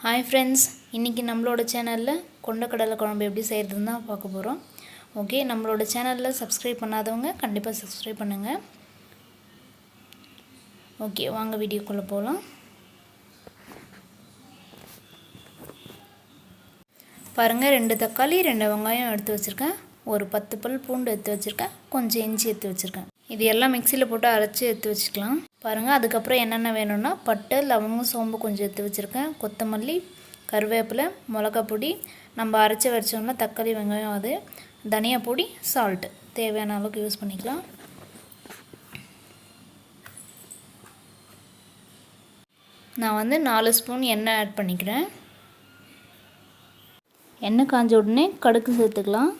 Hi friends, இன்னைக்கு நம்மளோட சேனல்ல கொண்டக்கடலை குழம்பு எப்படி செய்யறதுன்னு தான் பார்க்க போறோம். ஓகே, நம்மளோட சேனல்ல Subscribe பண்ணாதவங்க கண்டிப்பா Subscribe பண்ணுங்க. ஓகே, வாங்க வீடியோக்குள்ள போலாம். பாருங்க, 2 தக்காளி, 2 வெங்காயம் எடுத்து வச்சிருக்கேன். ஒரு 10 பல் பூண்டு எடுத்து வச்சிருக்கேன். கொஞ்சம் இஞ்சி எடுத்து வச்சிருக்கேன். இது எல்லாம் மிக்ஸில போட்டு அரைச்சு எடுத்து வச்சுக்கலாம். பாருங்க, அதுக்கு அப்புறம் என்னென்ன வேணும்னா பட்டை, லவங்கம், சோம்பு கொஞ்சம் எடுத்து வச்சிருக்கேன். கொத்தமல்லி, கருவேப்பிலை, மிளகாய் பொடி, நம்ம அரைச்சு வச்சோம்னா தக்காளி, வெங்காயம், அது தனியா பொடி, சால்ட் தேவையான அளவுக்கு யூஸ் பண்ணிக்கலாம். நான் வந்து 4 ஸ்பூன் எண்ணெய் ஆட் பண்ணிக்கிறேன். எண்ணெய் காஞ்ச உடனே கடுகு சேர்த்துக்கலாம்.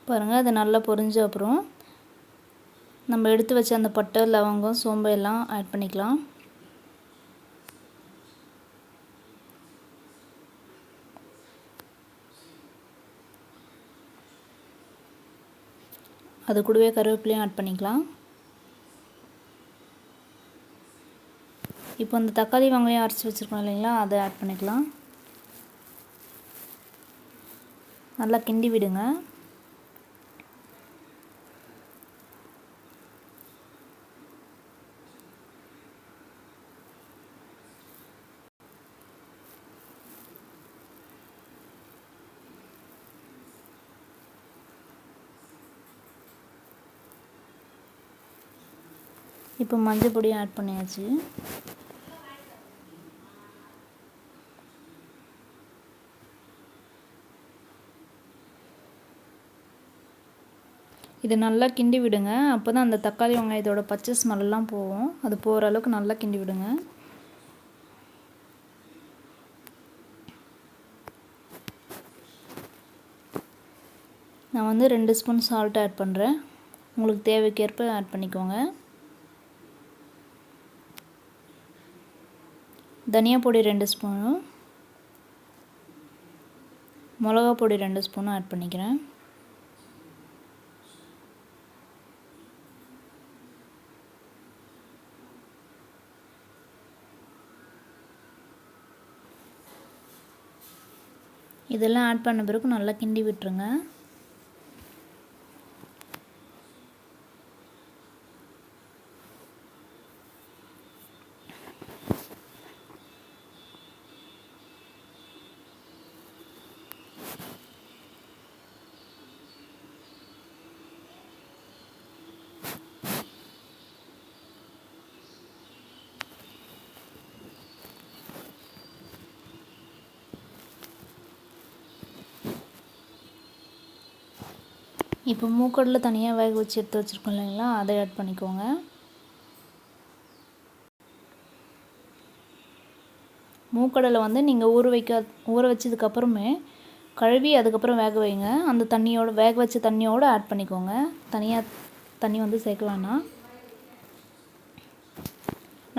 பாருங்க, அது நல்லா பொரிஞ்ச அப்புறம் நம்ம எடுத்து வச்ச அந்த பட்டை, லவங்கம், சோம்பு எல்லாம் ஆட் பண்ணிக்கலாம். அது கூடவே கருவேப்பிலையும் ஆட் பண்ணிக்கலாம். இப்போ அந்த தக்காளி, வெங்காயம் அரைச்சு வச்சிருக்கோம் இல்லைங்களா, அதை ஆட் பண்ணிக்கலாம். நல்லா கிண்டி விடுங்க. இப்போ மஞ்சள் பொடியும் ஆட் பண்ணியாச்சு. இது நல்லா கிண்டி விடுங்க. அப்போதான் அந்த தக்காளி வெங்காயத்தோட பச்சை ஸ்மெல்லாம் போகும். அது போகிற அளவுக்கு நல்லா கிண்டி விடுங்க. நான் வந்து 2 ஸ்பூன் சால்ட் ஆட் பண்ணுறேன். உங்களுக்கு தேவைக்கேற்ப ஆட் பண்ணிக்கோங்க. தனியா பொடி 2 ஸ்பூனும், மிளகாய் பொடி 2 ஸ்பூனும் ஆட் பண்ணிக்கிறேன். இதெல்லாம் ஆட் பண்ண பிறகு நல்லா கிண்டி விட்டுருங்க. இப்போ மூக்கடலை தனியாக வேக வச்சு எடுத்து வச்சுருக்கோம் இல்லைங்களா, அதை ஆட் பண்ணிக்கோங்க. மூக்கடலை வந்து நீங்கள் ஊற வச்சதுக்கப்புறமே கழுவி அதுக்கப்புறம் வேக வைங்க. அந்த தண்ணியோட வேக வச்ச தண்ணியோடு ஆட் பண்ணிக்கோங்க. தனியாக தண்ணி வந்து சேர்க்க வேணாம்.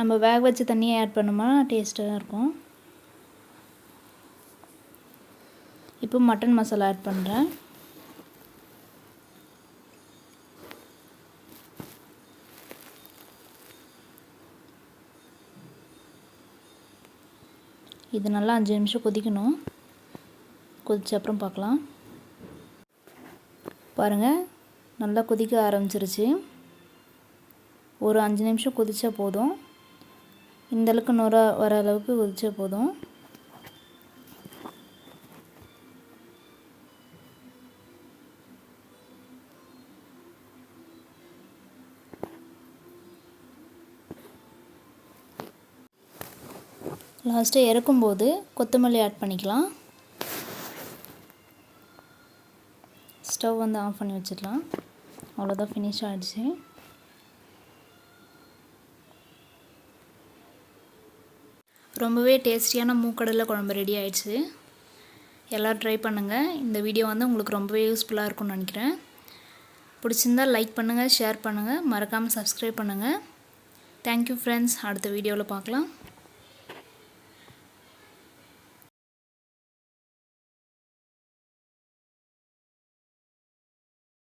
நம்ம வேக வச்ச தண்ணியை ஆட் பண்ணோம்னா டேஸ்ட்டாக இருக்கும். இப்போ மட்டன் மசாலா ஆட் பண்ணுறேன். இது நல்லா 5 நிமிஷம் கொதிக்கணும். கொதிச்ச அப்புறம் பார்க்கலாம். பாருங்கள், நல்லா கொதிக்க ஆரம்பிச்சிருச்சு. ஒரு 5 நிமிஷம் கொதிச்சா போதும். இந்தளவுக்கு நுர வர அளவுக்கு கொதிச்சா போதும். லாஸ்ட்டாக இறக்கும்போது கொத்தமல்லி ஆட் பண்ணிக்கலாம். ஸ்டவ் வந்து ஆஃப் பண்ணி வச்சிடலாம். அவ்வளோதான், ஃபினிஷ் ஆகிடுச்சு. ரொம்பவே டேஸ்டியான மூக்கடலை குழம்பு ரெடி ஆயிடுச்சு. எல்லோரும் ட்ரை பண்ணுங்கள். இந்த வீடியோ வந்து உங்களுக்கு ரொம்பவே யூஸ்ஃபுல்லாக இருக்கும்னு நினைக்கிறேன். பிடிச்சிருந்தால் லைக் பண்ணுங்கள், ஷேர் பண்ணுங்கள், மறக்காமல் Subscribe பண்ணுங்கள். Thank you friends. அடுத்த வீடியோவில் பார்க்கலாம்.